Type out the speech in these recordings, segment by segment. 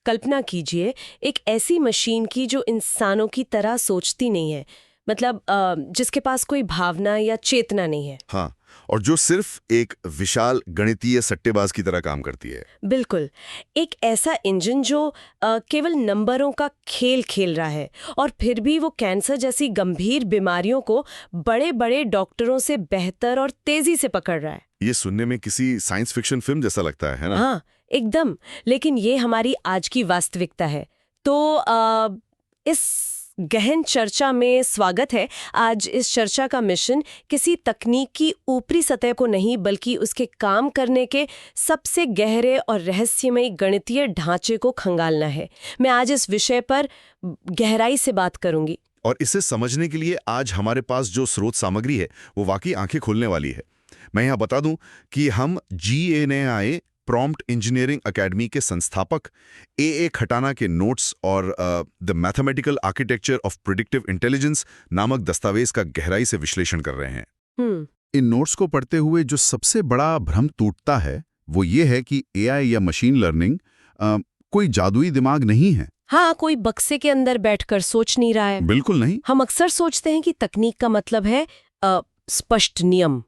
कल्पना कीजिए एक ऐसी मशीन की जो इंसानों की तरह सोचती नहीं है, मतलब जिसके पास कोई भावना या चेतना नहीं है। हाँ, और जो सिर्फ एक विशाल गणितीय सट्टेबाज की तरह काम करती है। बिल्कुल, एक ऐसा इंजन जो केवल नंबरों का खेल खेल रहा है और फिर भी वो कैंसर जैसी गंभीर बीमारियों को बड़े बड़े डॉक्टरों से बेहतर और तेजी से पकड़ रहा है। ये सुनने में किसी साइंस फिक्शन फिल्म जैसा लगता है ना? हाँ, एकदम। लेकिन ये हमारी आज की वास्तविकता है। तो इस गहन चर्चा में स्वागत है। आज इस चर्चा का मिशन किसी तकनीक की ऊपरी सतह को नहीं, बल्कि उसके काम करने के सबसे गहरे और रहस्यमयी गणितीय ढांचे को खंगालना है। मैं आज इस विषय पर गहराई से बात करूंगी। और इसे समझने के लिए आज हमारे पास जो स्रोत सामग्री है वो वाकई आंखें खोलने वाली है। मैं यहाँ बता दूं कि हम GNAI प्रॉम्प्ट इंजीनियरिंग एकेडमी के संस्थापक A.A. खटाना के नोट्स और the mathematical architecture of predictive intelligence नामक दस्तावेज का गहराई से विश्लेषण कर रहे हैं। इन नोट्स को पढ़ते हुए जो सबसे बड़ा भ्रम टूटता है वो ये है कि AI या मशीन लर्निंग कोई जादुई दिमाग नहीं है। हाँ, कोई बक्से के अंदर बैठकर सोच नहीं रहा है। बिल्कुल नहीं। हम अक्सर सोचते हैं कि तकनीक का मतलब है स्पष्ट नियम।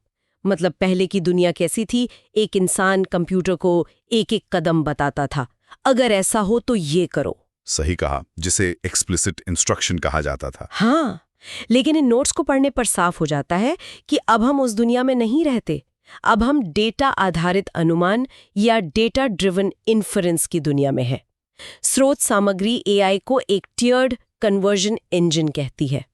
मतलब पहले की दुनिया कैसी थी, एक इंसान कंप्यूटर को एक एक कदम बताता था, अगर ऐसा हो तो ये करो। सही कहा, जिसे एक्सप्लिसिट इंस्ट्रक्शन कहा जाता था। हाँ, लेकिन इन नोट्स को पढ़ने पर साफ हो जाता है कि अब हम उस दुनिया में नहीं रहते। अब हम डेटा आधारित अनुमान या डेटा ड्रिवन इन्फरेंस की दुनिया में है। स्रोत सामग्री AI को एक टियर्ड कन्वर्जन इंजन कहती है।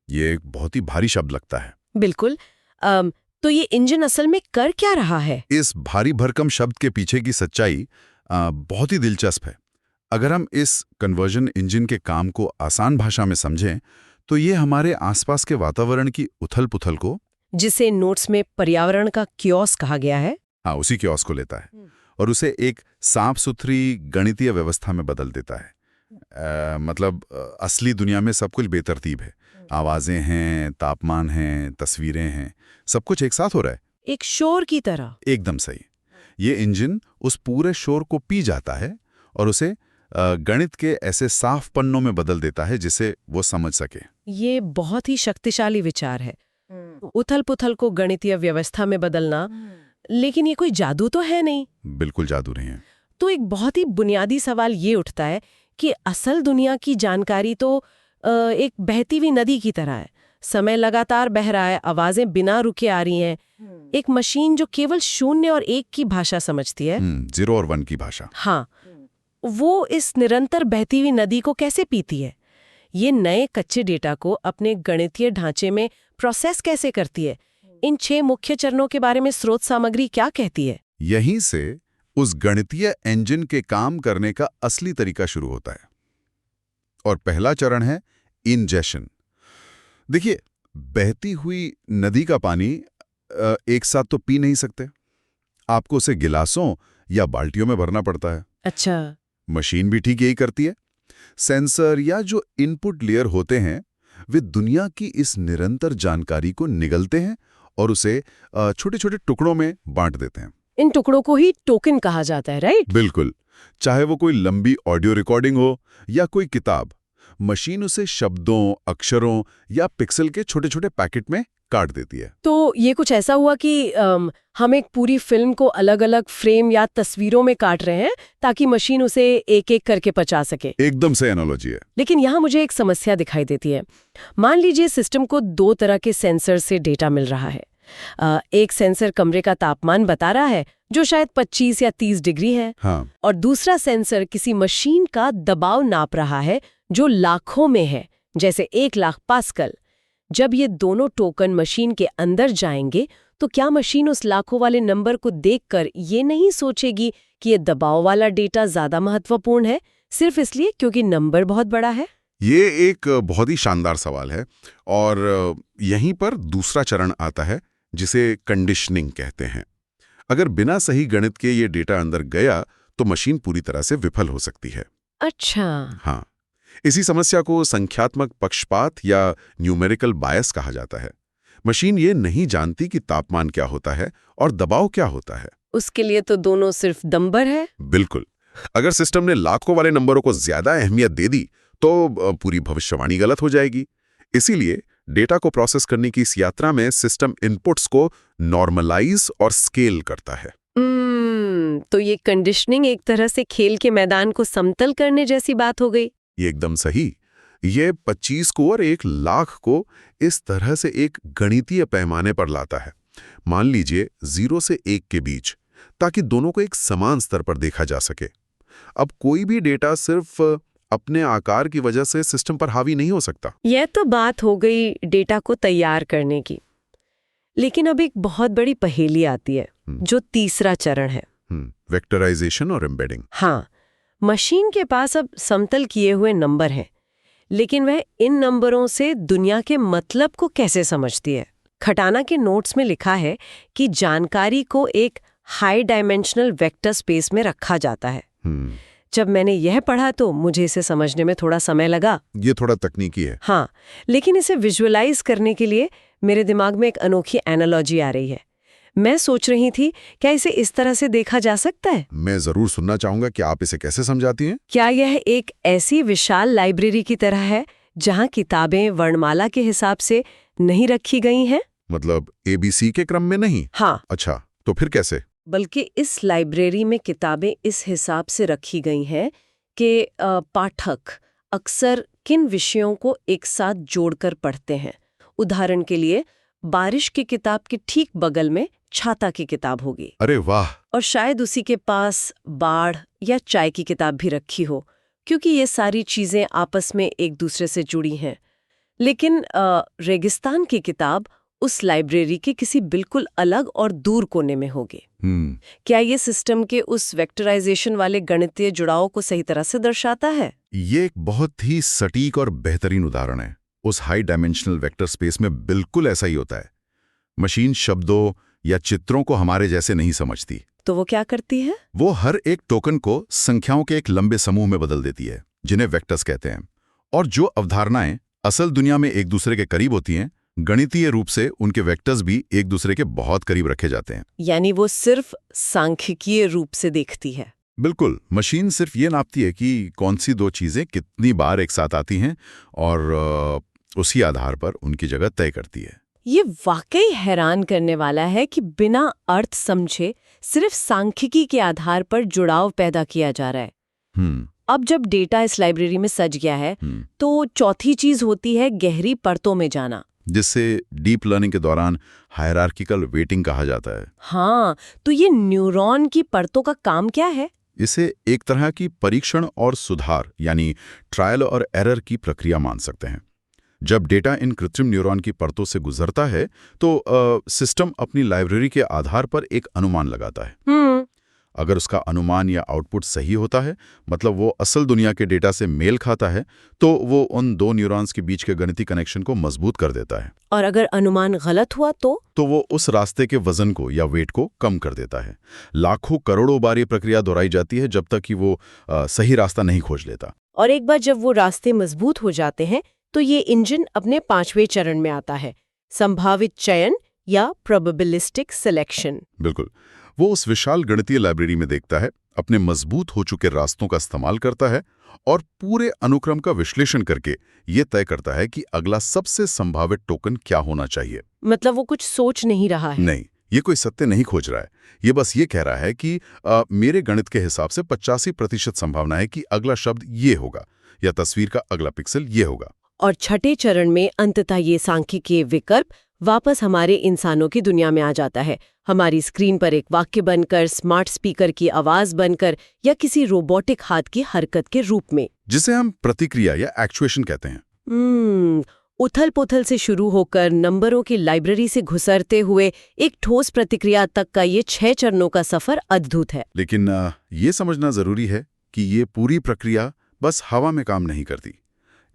ये एक बहुत ही भारी शब्द लगता है। बिल्कुल। तो ये इंजन असल में कर क्या रहा है? इस भारी भरकम शब्द के पीछे की सच्चाई बहुत ही दिलचस्प है। अगर हम इस कन्वर्जन इंजन के काम को आसान भाषा में समझें तो ये हमारे आसपास के वातावरण की उथल-पुथल को, जिसे नोट्स में पर्यावरण का क्योस कहा गया है, हाँ, उसी क्योस को लेता है और उसे एक साफ सुथरी गणितीय व्यवस्था में बदल देता है। मतलब असली दुनिया में सब कुछ बेतरतीब है। आवाजें हैं, तापमान हैं, तस्वीरें हैं, सब कुछ एक साथ हो रहा है, एक शोर की तरह। एकदम सही। ये इंजन उस पूरे शोर को पी जाता है और उसे गणित के ऐसे साफ पन्नों में बदल देता है जिसे वो समझ सके। ये बहुत ही शक्तिशाली विचार है, उथल-पुथल को गणितीय व्यवस्था में बदलना। लेकिन ये कोई जादू तो है नहीं। बिल्कुल जादू नहीं है। तो एक बहुत ही बुनियादी सवाल ये उठता है कि असल दुनिया की जानकारी तो एक बहती हुई नदी की तरह है। समय लगातार बह रहा है, आवाजें बिना रुके आ रही हैं। एक मशीन जो केवल 0 और 1 की भाषा समझती है, 0 और 1 की भाषा। हाँ, वो इस निरंतर बहती हुई नदी को कैसे पीती है? ये नए कच्चे डेटा को अपने गणितीय ढांचे में प्रोसेस कैसे करती है? इन 6 मुख्य चरणों के बारे में स्रोत सामग्री क्या कहती है? यहीं से उस गणितीय इंजन के काम करने का असली तरीका शुरू होता है। और पहला चरण है इंजेशन। देखिए, बहती हुई नदी का पानी एक साथ तो पी नहीं सकते। आपको उसे गिलासों या बाल्टियों में भरना पड़ता है। अच्छा। मशीन भी ठीक यही करती है। सेंसर या जो इनपुट लेयर होते हैं वे दुनिया की इस निरंतर जानकारी को निगलते हैं और उसे छोटे छोटे टुकड़ों में बांट देते हैं। इन टुकड़ों को ही टोकन कहा जाता है, राइट? बिल्कुल। चाहे वो कोई लंबी ऑडियो रिकॉर्डिंग हो या कोई किताब, मशीन उसे शब्दों, अक्षरों या पिक्सल के छोटे छोटे पैकेट में काट देती है। तो ये कुछ ऐसा हुआ कि हम एक पूरी फिल्म को अलग अलग फ्रेम या तस्वीरों में काट रहे हैं ताकि मशीन उसे एक एक करके पचा सके। एकदम सही एनालॉजी है। लेकिन यहाँ मुझे एक समस्या दिखाई देती है। मान लीजिए सिस्टम को 2 तरह के सेंसर से डेटा मिल रहा है। एक सेंसर कमरे का तापमान बता रहा है जो शायद 25 या 30 डिग्री है। हाँ। और दूसरा सेंसर किसी मशीन का दबाव नाप रहा है जो लाखों में है, जैसे 1 लाख पास्कल। जब ये दोनों टोकन मशीन के अंदर जाएंगे तो क्या मशीन उस लाखों वाले नंबर को देखकर ये नहीं सोचेगी कि ये दबाव वाला डेटा ज्यादा महत्वपूर्ण है, सिर्फ इसलिए क्योंकि नंबर बहुत बड़ा है? ये एक बहुत ही शानदार सवाल है और यहीं पर दूसरा चरण आता है जिसे कंडीशनिंग कहते हैं। अगर बिना सही गणित के ये डेटा अंदर गया तो मशीन पूरी तरह से विफल हो सकती है। अच्छा। हाँ, इसी समस्या को संख्यात्मक पक्षपात या न्यूमेरिकल बायस कहा जाता है। मशीन ये नहीं जानती कि तापमान क्या होता है और दबाव क्या होता है। उसके लिए तो दोनों सिर्फ नंबर है। बिल्कुल। अगर सिस्टम ने लाखों वाले नंबरों को ज्यादा अहमियत दे दी तो पूरी भविष्यवाणी गलत हो जाएगी। इसीलिए डेटा को प्रोसेस करने की इस यात्रा में सिस्टम इनपुट्स को नॉर्मलाइज और स्केल करता है। तो ये कंडीशनिंग एक तरह से खेल के मैदान को समतल करने जैसी बात हो गई। ये एकदम सही। ये 25 को और 1 लाख को इस तरह से एक गणितीय पैमाने पर लाता है, मान लीजिए 0 से 1 के बीच, ताकि दोनों को एक समान स्तर पर देखा जा सके। अब कोई भी डेटा सिर्फ अपने आकार की वजह से सिस्टम पर हावी नहीं हो सकता। यह तो बात हो गई डेटा को तैयार करने की। लेकिन अब एक बहुत बड़ी पहेली आती है, जो तीसरा चरण है, वेक्टराइजेशन और एम्बेडिंग। हाँ, मशीन के पास अब समतल किए हुए नंबर हैं, लेकिन वह इन नंबरों से दुनिया के मतलब को कैसे समझती है। खटाना के नोट्स में लिखा है कि जानकारी को एक हाई डायमेंशनल वेक्टर स्पेस में रखा जाता है। जब मैंने यह पढ़ा तो मुझे इसे समझने में थोड़ा समय लगा। ये थोड़ा तकनीकी है। हाँ, लेकिन इसे विजुअलाइज करने के लिए मेरे दिमाग में एक अनोखी एनालॉजी आ रही है। मैं सोच रही थी, क्या इसे इस तरह से देखा जा सकता है? मैं जरूर सुनना चाहूंगा कि आप इसे कैसे समझाती हैं। क्या यह एक ऐसी विशाल लाइब्रेरी की तरह है जहां किताबें वर्णमाला के हिसाब से नहीं रखी गई हैं? मतलब ABC के क्रम में नहीं? हाँ। अच्छा, तो फिर कैसे? बल्कि इस लाइब्रेरी में किताबें इस हिसाब से रखी गई हैं कि पाठक अक्सर किन विषयों को एक साथ जोड़कर पढ़ते हैं। उदाहरण के लिए, बारिश की किताब के ठीक बगल में छाता की किताब होगी। अरे वाह! और शायद उसी के पास बाढ़ या चाय की किताब भी रखी हो, क्योंकि ये सारी चीजें आपस में एक दूसरे से जुड़ी हैं। लेकिन रेगिस्तान की किताब उस लाइब्रेरी के किसी बिल्कुल अलग और दूर कोने में होगी। क्या ये सिस्टम के उस वेक्टराइजेशन वाले गणितीय जुड़ाव को सही तरह से दर्शाता है? ये एक बहुत ही सटीक और बेहतरीन उदाहरण है। उस हाई डायमेंशनल वेक्टर स्पेस में बिल्कुल ऐसा ही होता है। मशीन शब्दों या चित्रों को हमारे जैसे नहीं समझती। तो वो क्या करती है? वो हर एक टोकन को संख्याओं के एक लंबे समूह में बदल देती है, जिन्हें वेक्टर्स कहते हैं। और जो अवधारणाएं असल दुनिया में एक दूसरे के करीब होती हैं, गणितीय रूप से उनके वेक्टर्स भी एक दूसरे के बहुत करीब रखे जाते हैं। यानी वो सिर्फ सांख्यिकीय रूप से देखती है। बिल्कुल, मशीन सिर्फ ये नापती है कि कौन सी दो चीजें कितनी बार एक साथ आती हैं और उसी आधार पर उनकी जगह तय करती है। ये वाकई हैरान करने वाला है कि बिना अर्थ समझे सिर्फ सांख्यिकी के आधार पर जुड़ाव पैदा किया जा रहा है। अब जब डेटा इस लाइब्रेरी में सज गया है, तो चौथी चीज होती है गहरी परतों में जाना, जिससे डीप लर्निंग के दौरान हायरार्किकल वेटिंग कहा जाता है। हाँ, तो ये न्यूरॉन की परतों का काम क्या है? इसे एक तरह की परीक्षण और सुधार यानी ट्रायल और एरर की प्रक्रिया मान सकते हैं। जब डेटा इन कृत्रिम न्यूरॉन की परतों से गुजरता है तो सिस्टम अपनी लाइब्रेरी के आधार पर एक अनुमान लगाता है। अगर उसका अनुमान या आउटपुट सही होता है, मतलब वो असल दुनिया के डेटा से मेल खाता है, तो वो उन दो न्यूरॉन्स के बीच के गणितीय कनेक्शन को मजबूत कर देता है। और अगर अनुमान गलत हुआ तो वो उस रास्ते के वजन को या वेट को कम कर देता है। लाखों करोड़ों बार ये प्रक्रिया दोहराई जाती है जब तक कि वो सही रास्ता नहीं खोज लेता। और एक बार जब वो रास्ते मजबूत हो जाते हैं तो ये इंजन अपने 5वें चरण में आता है, संभावित चयन या प्रोबेबिलिस्टिक सिलेक्शन। बिल्कुल, वो उस विशाल गणितीय लाइब्रेरी में देखता है, अपने मजबूत हो चुके रास्तों का इस्तेमाल करता है और पूरे अनुक्रम का विश्लेषण करके ये तय करता है कि अगला सबसे संभावित टोकन क्या होना चाहिए। मतलब वो कुछ सोच नहीं रहा है। नहीं, ये कोई सत्य नहीं खोज रहा है। ये बस ये कह रहा है कि मेरे गणित के हिसाब से 85% संभावना है कि अगला शब्द ये होगा या तस्वीर का अगला पिक्सल ये होगा। और छठे चरण में अंततः ये सांख्यिकीय विकल्प वापस हमारे इंसानों की दुनिया में आ जाता है, हमारी स्क्रीन पर एक वाक्य बनकर, स्मार्ट स्पीकर की आवाज बनकर या किसी रोबोटिक हाथ की हरकत के रूप में, जिसे हम प्रतिक्रिया या एक्चुएशन कहते हैं। उथल पुथल से शुरू होकर नंबरों की लाइब्रेरी से घुसरते हुए एक ठोस प्रतिक्रिया तक का ये 6 चरणों का सफर अद्भुत है। लेकिन ये समझना जरूरी है कि ये पूरी प्रक्रिया बस हवा में काम नहीं करती।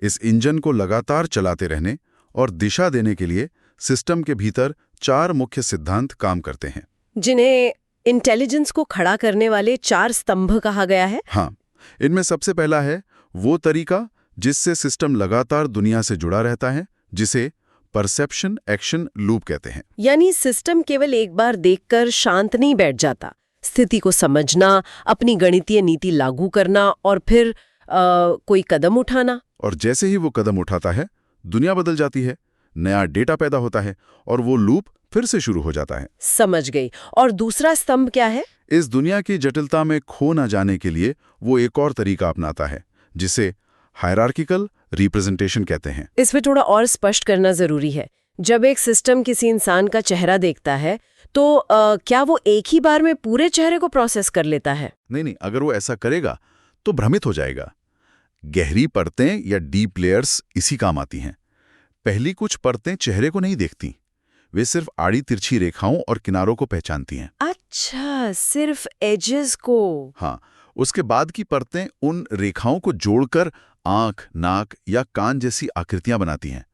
इस इंजन को लगातार चलाते रहने और दिशा देने के लिए सिस्टम के भीतर 4 मुख्य सिद्धांत काम करते हैं, जिन्हें इंटेलिजेंस को खड़ा करने वाले 4 स्तंभ कहा गया है। हाँ, इनमें सबसे पहला है वो तरीका जिससे सिस्टम लगातार दुनिया से जुड़ा रहता है, जिसे परसेप्शन एक्शन लूप कहते हैं। यानी सिस्टम केवल एक बार देखकर शांत नहीं बैठ जाता, स्थिति को समझना, अपनी गणितीय नीति लागू करना और फिर कोई कदम उठाना। और जैसे ही वो कदम उठाता है, दुनिया बदल जाती है, नया डेटा पैदा होता है और वो लूप फिर से शुरू हो जाता है। समझ गई। और दूसरा स्तंभ क्या है? इस दुनिया की जटिलता में खो न जाने के लिए वो एक और तरीका अपनाता है, जिसे हायरार्किकल रिप्रेजेंटेशन कहते हैं। इसमें थोड़ा और स्पष्ट करना जरूरी है। जब एक सिस्टम किसी इंसान का चेहरा देखता है तो क्या वो एक ही बार में पूरे चेहरे को प्रोसेस कर लेता है? नहीं, अगर वो ऐसा करेगा तो भ्रमित हो जाएगा। गहरी परतें या डीप लेयर्स इसी काम आती हैं। पहली कुछ परतें चेहरे को नहीं देखती, वे सिर्फ आड़ी तिरछी रेखाओं और किनारों को पहचानती हैं। अच्छा, सिर्फ एजेस को। हाँ, उसके बाद की परतें उन रेखाओं को जोड़कर आंख, नाक या कान जैसी आकृतियां बनाती हैं,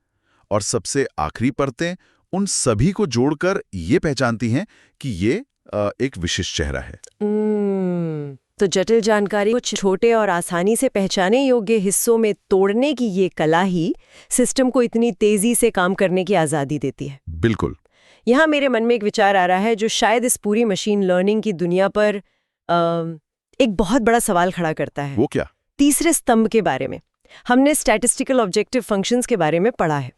और सबसे आखिरी परतें उन सभी को जोड़कर ये पहचानती हैं कि ये एक विशिष्ट चेहरा है। तो जटिल जानकारी को छोटे और आसानी से पहचाने योग्य हिस्सों में तोड़ने की ये कला ही सिस्टम को इतनी तेजी से काम करने की आज़ादी देती है। बिल्कुल। यहाँ मेरे मन में एक विचार आ रहा है जो शायद इस पूरी मशीन लर्निंग की दुनिया पर एक बहुत बड़ा सवाल खड़ा करता है। वो क्या? तीसरे स्तंभ के बारे में। हमने स्टैटिस्टिकल ऑब्जेक्टिव फंक्शंस के बारे में पढ़ा है।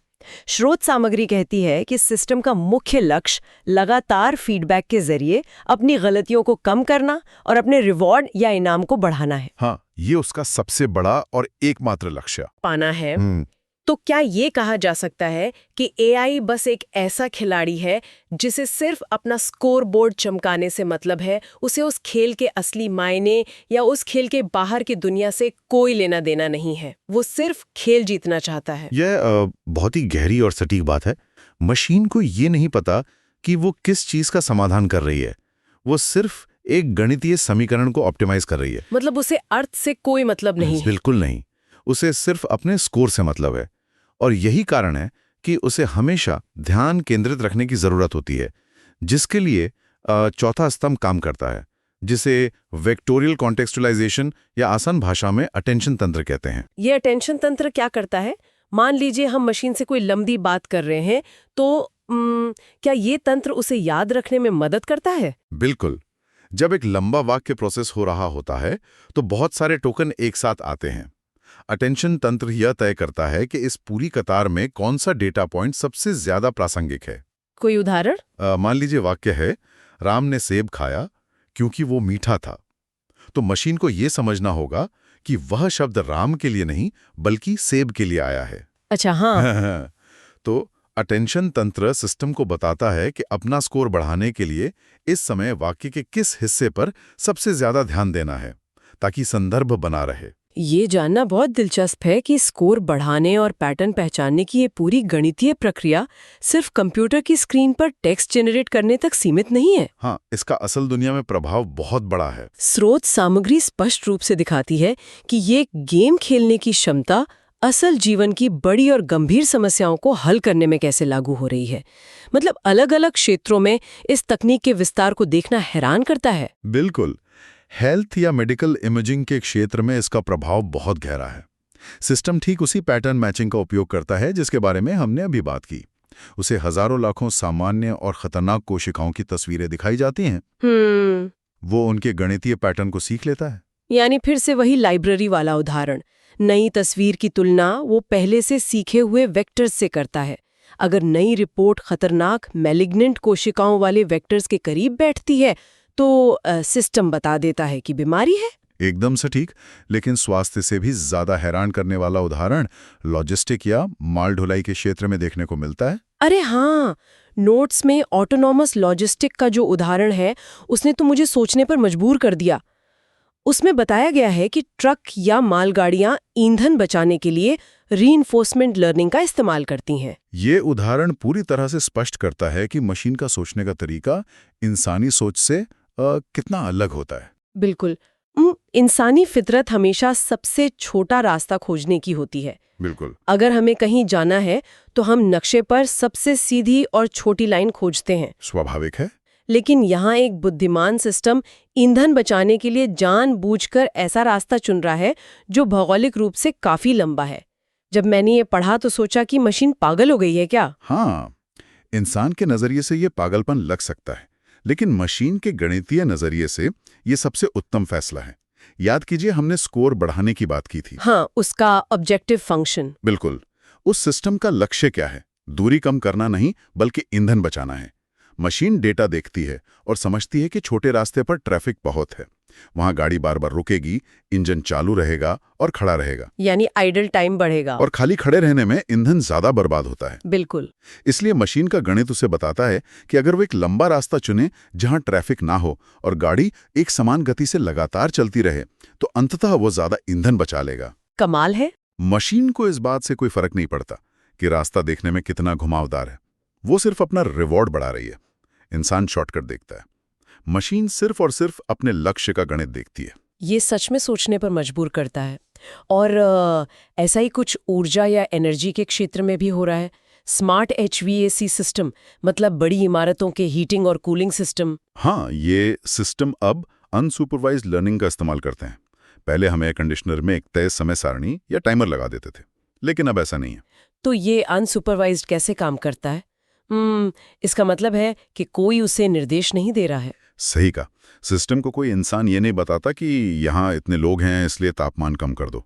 स्रोत सामग्री कहती है कि सिस्टम का मुख्य लक्ष्य लगातार फीडबैक के जरिए अपनी गलतियों को कम करना और अपने रिवॉर्ड या इनाम को बढ़ाना है। हाँ, ये उसका सबसे बड़ा और एकमात्र लक्ष्य पाना है। तो क्या ये कहा जा सकता है कि एआई बस एक ऐसा खिलाड़ी है जिसे सिर्फ अपना स्कोर बोर्ड चमकाने से मतलब है, उसे उस खेल के असली मायने या उस खेल के बाहर की दुनिया से कोई लेना देना नहीं है, वो सिर्फ खेल जीतना चाहता है? यह बहुत ही गहरी और सटीक बात है। मशीन को ये नहीं पता कि वो किस चीज का समाधान कर रही है, वो सिर्फ एक गणितीय समीकरण को ऑप्टिमाइज कर रही है। मतलब उसे अर्थ से कोई मतलब नहीं? बिल्कुल नहीं, उसे सिर्फ अपने स्कोर से मतलब है। और यही कारण है कि उसे हमेशा ध्यान केंद्रित रखने की जरूरत होती है, जिसके लिए चौथा स्तंभ काम करता है, जिसे वेक्टोरियल कॉन्टेक्सचुअलाइजेशन या आसान भाषा में अटेंशन तंत्र कहते हैं। ये अटेंशन तंत्र क्या करता है? मान लीजिए हम मशीन से कोई लंबी बात कर रहे हैं तो क्या ये तंत्र उसे याद रखने में मदद करता है? बिल्कुल। जब एक लंबा वाक्य प्रोसेस हो रहा होता है तो बहुत सारे टोकन एक साथ आते हैं। अटेंशन तंत्र यह तय करता है कि इस पूरी कतार में कौन सा डेटा पॉइंट सबसे ज्यादा प्रासंगिक है। कोई उदाहरण? मान लीजिए वाक्य है, राम ने सेब खाया क्योंकि वो मीठा था। तो मशीन को यह समझना होगा कि वह शब्द राम के लिए नहीं बल्कि सेब के लिए आया है। अच्छा, हाँ। तो अटेंशन तंत्र सिस्टम को बताता है कि अपना स्कोर बढ़ाने के लिए इस समय वाक्य के किस हिस्से पर सबसे ज्यादा ध्यान देना है, ताकि संदर्भ बना रहे। ये जानना बहुत दिलचस्प है कि स्कोर बढ़ाने और पैटर्न पहचानने की ये पूरी गणितीय प्रक्रिया सिर्फ कंप्यूटर की स्क्रीन पर टेक्स्ट जनरेट करने तक सीमित नहीं है। हाँ, इसका असल दुनिया में प्रभाव बहुत बड़ा है। स्रोत सामग्री स्पष्ट रूप से दिखाती है कि ये गेम खेलने की क्षमता असल जीवन की बड़ी और गंभीर समस्याओं को हल करने में कैसे लागू हो रही है। मतलब अलग-अलग क्षेत्रों में इस तकनीक के विस्तार को देखना हैरान करता है। बिल्कुल। हेल्थ या मेडिकल इमेजिंग के क्षेत्र में इसका प्रभाव बहुत गहरा है। सिस्टम ठीक उसी पैटर्न मैचिंग का उपयोग करता है जिसके बारे में हमने अभी बात की। उसे हजारों लाखों सामान्य और खतरनाक कोशिकाओं की तस्वीरें दिखाई जाती हैं। वो उनके गणितीय पैटर्न को सीख लेता है। यानी फिर से वही लाइब्रेरी वाला उदाहरण, नई तस्वीर की तुलना वो पहले से सीखे हुए वेक्टर्स से करता है। अगर नई रिपोर्ट खतरनाक मैलिग्नेंट कोशिकाओं वाले वेक्टर्स के करीब बैठती है तो सिस्टम बता देता है कि बीमारी है। एकदम सटीक। लेकिन स्वास्थ्य से भी ज्यादा हैरान करने वाला उदाहरण लॉजिस्टिक या माल ढुलाई के क्षेत्र में देखने को मिलता है। अरे हाँ, नोट्स में ऑटोनॉमस लॉजिस्टिक का जो उदाहरण है उसने तो मुझे सोचने पर मजबूर कर दिया। उसमें बताया गया है कि ट्रक या मालगाड़ियां ईंधन बचाने के लिए रीइंफोर्समेंट लर्निंग का इस्तेमाल करती हैं। ये उदाहरण पूरी तरह से स्पष्ट करता है कि मशीन का सोचने का तरीका इंसानी सोच से कितना अलग होता है। बिल्कुल। इंसानी फितरत हमेशा सबसे छोटा रास्ता खोजने की होती है। बिल्कुल। अगर हमें कहीं जाना है तो हम नक्शे पर सबसे सीधी और छोटी लाइन खोजते हैं। स्वाभाविक है। लेकिन यहाँ एक बुद्धिमान सिस्टम ईंधन बचाने के लिए जानबूझकर ऐसा रास्ता चुन रहा है जो भौगोलिक रूप से काफी लंबा है। जब मैंने ये पढ़ा तो सोचा कि मशीन पागल हो गई है क्या? हाँ, इंसान के नजरिए से ये पागलपन लग सकता है, लेकिन मशीन के गणितीय नजरिए से ये सबसे उत्तम फैसला है। याद कीजिए हमने स्कोर बढ़ाने की बात की थी। हाँ, उसका ऑब्जेक्टिव फंक्शन। बिल्कुल। उस सिस्टम का लक्ष्य क्या है? दूरी कम करना नहीं, बल्कि ईंधन बचाना है। मशीन डेटा देखती है और समझती है कि छोटे रास्ते पर ट्रैफिक बहुत है, वहां गाड़ी बार बार रुकेगी, इंजन चालू रहेगा और खड़ा रहेगा, यानी आइडल टाइम बढ़ेगा। और खाली खड़े रहने में ईंधन ज्यादा बर्बाद होता है। बिल्कुल। इसलिए मशीन का गणित उसे बताता है कि अगर वो एक लंबा रास्ता चुने जहां ट्रैफिक ना हो और गाड़ी एक समान गति से लगातार चलती रहे, तो अंततः वो ज्यादा ईंधन बचा लेगा। कमाल है। मशीन को इस बात से कोई फर्क नहीं पड़ता कि रास्ता देखने में कितना घुमावदार है, वो सिर्फ अपना रिवॉर्ड बढ़ा रही है। इंसान शॉर्टकट देखता है, मशीन सिर्फ और सिर्फ अपने लक्ष्य का गणित देखती है। ये सच में सोचने पर मजबूर करता है। और ऐसा ही कुछ ऊर्जा या एनर्जी के क्षेत्र में भी हो रहा है। स्मार्ट HVAC सिस्टम, मतलब बड़ी इमारतों के हीटिंग और कूलिंग सिस्टम। हाँ, ये सिस्टम अब अनसुपरवाइज्ड लर्निंग का इस्तेमाल करते हैं। पहले हम एयर कंडीशनर में एक तय समय सारणी या टाइमर लगा देते थे, लेकिन अब ऐसा नहीं है। तो ये अनसुपरवाइज्ड कैसे काम करता है? इसका मतलब है कि कोई उसे निर्देश नहीं दे रहा है। सही कहा। सिस्टम को कोई इंसान ये नहीं बताता कि यहाँ इतने लोग हैं इसलिए तापमान कम कर दो।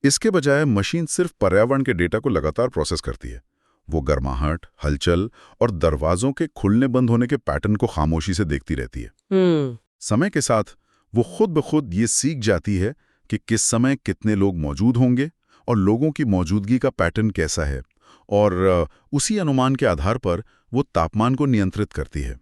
इसके बजाय मशीन सिर्फ पर्यावरण के डेटा को लगातार प्रोसेस करती है। वो गर्माहट, हलचल और दरवाजों के खुलने बंद होने के पैटर्न को खामोशी से देखती रहती है। समय के साथ वो खुद ब खुद ये सीख जाती है कि किस समय कितने लोग मौजूद होंगे और लोगों की मौजूदगी का पैटर्न कैसा है, और उसी अनुमान के आधार पर वो तापमान को नियंत्रित करती है।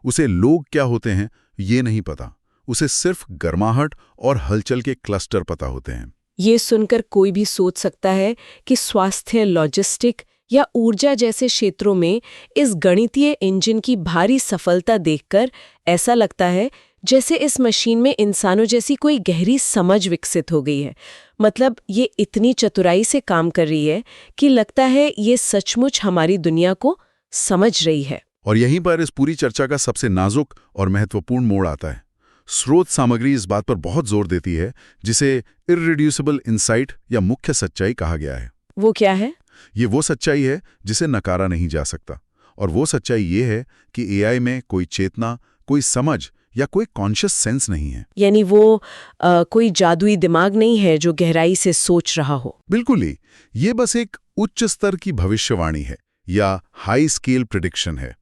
उसे लोग क्या होते हैं ये नहीं पता, उसे सिर्फ गर्माहट और हलचल के क्लस्टर पता होते हैं। ये सुनकर कोई भी सोच सकता है कि स्वास्थ्य, लॉजिस्टिक या ऊर्जा जैसे क्षेत्रों में इस गणितीय इंजन की भारी सफलता देखकर ऐसा लगता है जैसे इस मशीन में इंसानों जैसी कोई गहरी समझ विकसित हो गई है। मतलब ये इतनी चतुराई से काम कर रही है कि लगता है ये सचमुच हमारी दुनिया को समझ रही है। और यहीं पर इस पूरी चर्चा का सबसे नाजुक और महत्वपूर्ण मोड़ आता है। स्रोत सामग्री इस बात पर बहुत जोर देती है जिसे इररिड्यूसिबल इनसाइट या मुख्य सच्चाई कहा गया है। वो क्या है? ये वो सच्चाई है जिसे नकारा नहीं जा सकता, और वो सच्चाई ये है कि एआई में कोई चेतना, कोई समझ या कोई कॉन्शियस सेंस नहीं है। यानी वो कोई जादुई दिमाग नहीं है जो गहराई से सोच रहा हो। बिल्कुल ही। ये बस एक उच्च स्तर की भविष्यवाणी है या हाई स्केल प्रिडिक्शन है।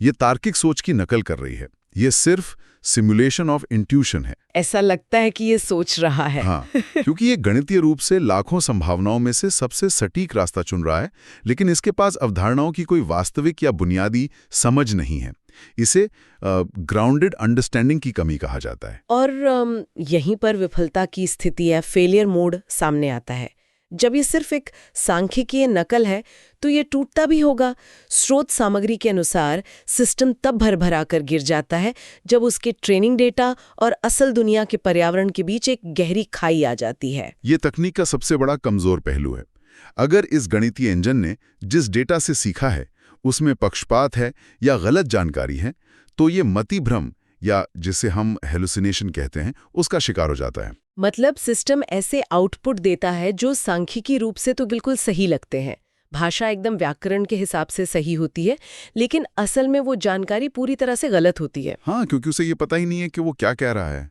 ये तार्किक सोच की नकल कर रही है। ये सिर्फ सिमुलेशन ऑफ इंट्यूशन है। ऐसा लगता है कि ये सोच रहा है। हाँ, क्योंकि ये गणितीय रूप से लाखों संभावनाओं में से सबसे सटीक रास्ता चुन रहा है, लेकिन इसके पास अवधारणाओं की कोई वास्तविक या बुनियादी समझ नहीं है। इसे ग्राउंडेड अंडरस्टैंडिंग की कमी कहा जाता है। और यहीं पर विफलता की स्थिति या फेलियर मोड सामने आता है। जब ये सिर्फ एक सांख्यिकीय नकल है तो ये टूटता भी होगा। स्रोत सामग्री के अनुसार सिस्टम तब भरभरा कर गिर जाता है जब उसके ट्रेनिंग डेटा और असल दुनिया के पर्यावरण के बीच एक गहरी खाई आ जाती है। ये तकनीक का सबसे बड़ा कमजोर पहलू है। अगर इस गणितीय इंजन ने जिस डेटा से सीखा है उसमें पक्षपात है या गलत जानकारी है, तो ये मति भ्रम या जिसे हम हेलुसिनेशन कहते हैं उसका शिकार हो जाता है। मतलब सिस्टम ऐसे आउटपुट देता है जो सांख्यिकी रूप से तो बिल्कुल सही लगते हैं, भाषा एकदम व्याकरण के हिसाब से सही होती है, लेकिन असल में वो जानकारी पूरी तरह से गलत होती है। हाँ, क्योंकि उसे ये पता ही नहीं है कि वो क्या कह रहा है।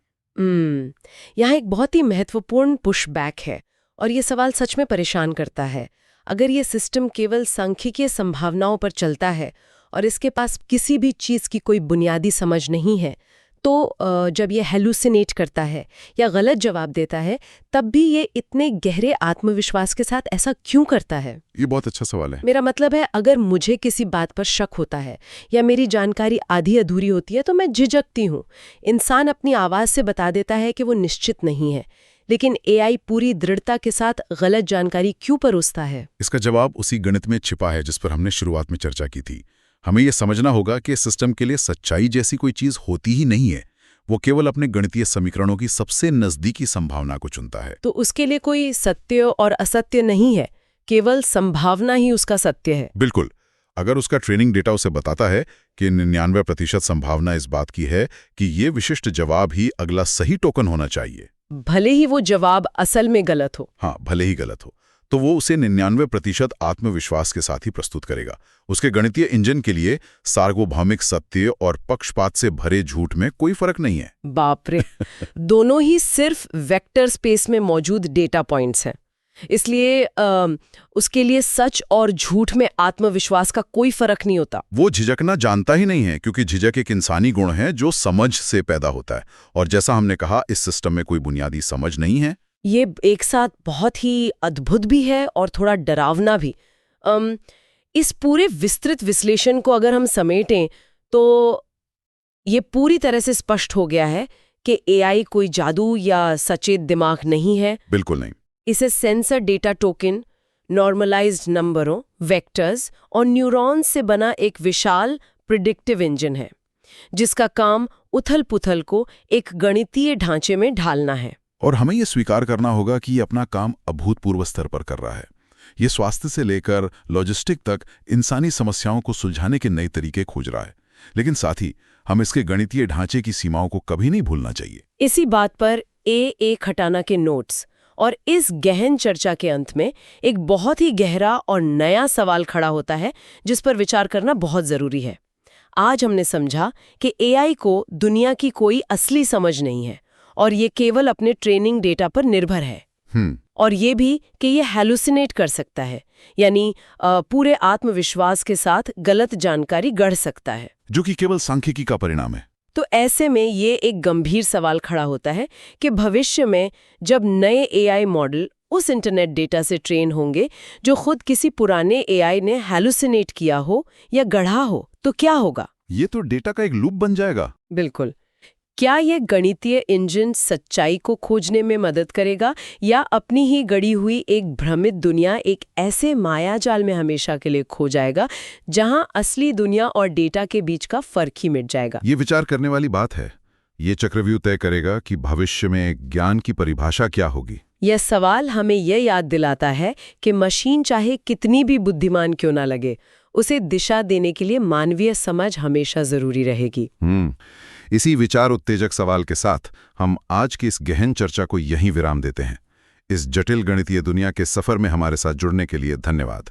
यहाँ एक बहुत ही महत्वपूर्ण पुशबैक है और ये सवाल सच में परेशान करता है। अगर ये सिस्टम केवल सांख्यिकीय संभावनाओं पर चलता है और इसके पास किसी भी चीज़ की कोई बुनियादी समझ नहीं है, तो जब ये हेलुसिनेट करता है या गलत जवाब देता है, तब भी ये इतने गहरे आत्मविश्वास के साथ ऐसा क्यों करता है? ये बहुत अच्छा सवाल है। मेरा मतलब है, अगर मुझे किसी बात पर शक होता है या मेरी जानकारी आधी अधूरी होती है तो मैं झिझकती हूँ। इंसान अपनी आवाज़ से बता देता है कि वो निश्चित नहीं है, लेकिन एआई पूरी दृढ़ता के साथ गलत जानकारी क्यों परोसता है? इसका जवाब उसी गणित में छिपा है जिस पर हमने शुरुआत में चर्चा की थी। हमें यह समझना होगा कि सिस्टम के लिए सच्चाई जैसी कोई चीज होती ही नहीं है। वो केवल अपने गणितीय समीकरणों की सबसे नजदीकी संभावना को चुनता है। तो उसके लिए कोई सत्य और असत्य नहीं है, केवल संभावना ही उसका सत्य है। बिल्कुल। अगर उसका ट्रेनिंग डेटा उसे बताता है कि 99% संभावना इस बात की है कि ये विशिष्ट जवाब ही अगला सही टोकन होना चाहिए, भले ही वो जवाब असल में गलत हो। हाँ, भले ही गलत हो, तो वो उसे 99% आत्मविश्वास के साथ ही प्रस्तुत करेगा। उसके गणितीय इंजन के लिए सार्वभौमिक सत्य और पक्षपात से भरे झूठ में कोई फर्क नहीं है। बाप रे दोनों ही सिर्फ वेक्टर स्पेस में मौजूद डेटा पॉइंट्स हैं, इसलिए उसके लिए सच और झूठ में आत्मविश्वास का कोई फर्क नहीं होता। वो झिझकना जानता ही नहीं है, क्योंकि झिझक एक इंसानी गुण है जो समझ से पैदा होता है। और जैसा हमने कहा, इस सिस्टम में कोई बुनियादी समझ नहीं है। ये एक साथ बहुत ही अद्भुत भी है और थोड़ा डरावना भी। इस पूरे विस्तृत विश्लेषण को अगर हम समेटें तो ये पूरी तरह से स्पष्ट हो गया है कि एआई कोई जादू या सचेत दिमाग नहीं है। बिल्कुल नहीं। इसे सेंसर डेटा टोकन, नॉर्मलाइज्ड नंबरों, वेक्टर्स और न्यूरॉन्स से बना एक विशाल प्रिडिक्टिव इंजन है, जिसका काम उथल-पुथल को एक गणितीय ढांचे में ढालना है। और हमें ये स्वीकार करना होगा कि ये अपना काम अभूतपूर्व स्तर पर कर रहा है। ये स्वास्थ्य से लेकर लॉजिस्टिक तक इंसानी समस्याओं को सुलझाने के नए तरीके खोज रहा है। लेकिन साथ ही हम इसके गणितीय ढांचे की सीमाओं को कभी नहीं भूलना चाहिए। इसी बात पर ए खटाना के नोट्स और इस गहन चर्चा के अंत में एक बहुत ही गहरा और नया सवाल खड़ा होता है, जिस पर विचार करना बहुत जरूरी है। आज हमने समझा कि एआई को दुनिया की कोई असली समझ नहीं है और ये केवल अपने ट्रेनिंग डेटा पर निर्भर है। और ये भी कि ये हैलुसिनेट कर सकता है, यानी पूरे आत्मविश्वास के साथ गलत जानकारी गढ़ सकता है, जो कि केवल सांख्यिकी का परिणाम है। तो ऐसे में ये एक गंभीर सवाल खड़ा होता है कि भविष्य में जब नए एआई मॉडल उस इंटरनेट डेटा से ट्रेन होंगे जो खुद किसी पुराने एआई ने हैलुसिनेट किया हो या गढ़ा हो, तो क्या होगा? ये तो डेटा का एक लूप बन जाएगा। बिल्कुल। क्या ये गणितीय इंजन सच्चाई को खोजने में मदद करेगा या अपनी ही गढ़ी हुई एक भ्रमित दुनिया एक ऐसे मायाजाल में हमेशा के लिए खो जाएगा जहां असली दुनिया और डेटा के बीच का फर्क ही मिट जाएगा? ये विचार करने वाली बात है। ये चक्रव्यूह तय करेगा कि भविष्य में ज्ञान की परिभाषा क्या होगी। यह सवाल हमें यह याद दिलाता है कि मशीन चाहे कितनी भी बुद्धिमान क्यों ना लगे, उसे दिशा देने के लिए मानवीय समझ हमेशा जरूरी रहेगी। इसी विचार उत्तेजक सवाल के साथ हम आज की इस गहन चर्चा को यहीं विराम देते हैं। इस जटिल गणितीय दुनिया के सफर में हमारे साथ जुड़ने के लिए धन्यवाद।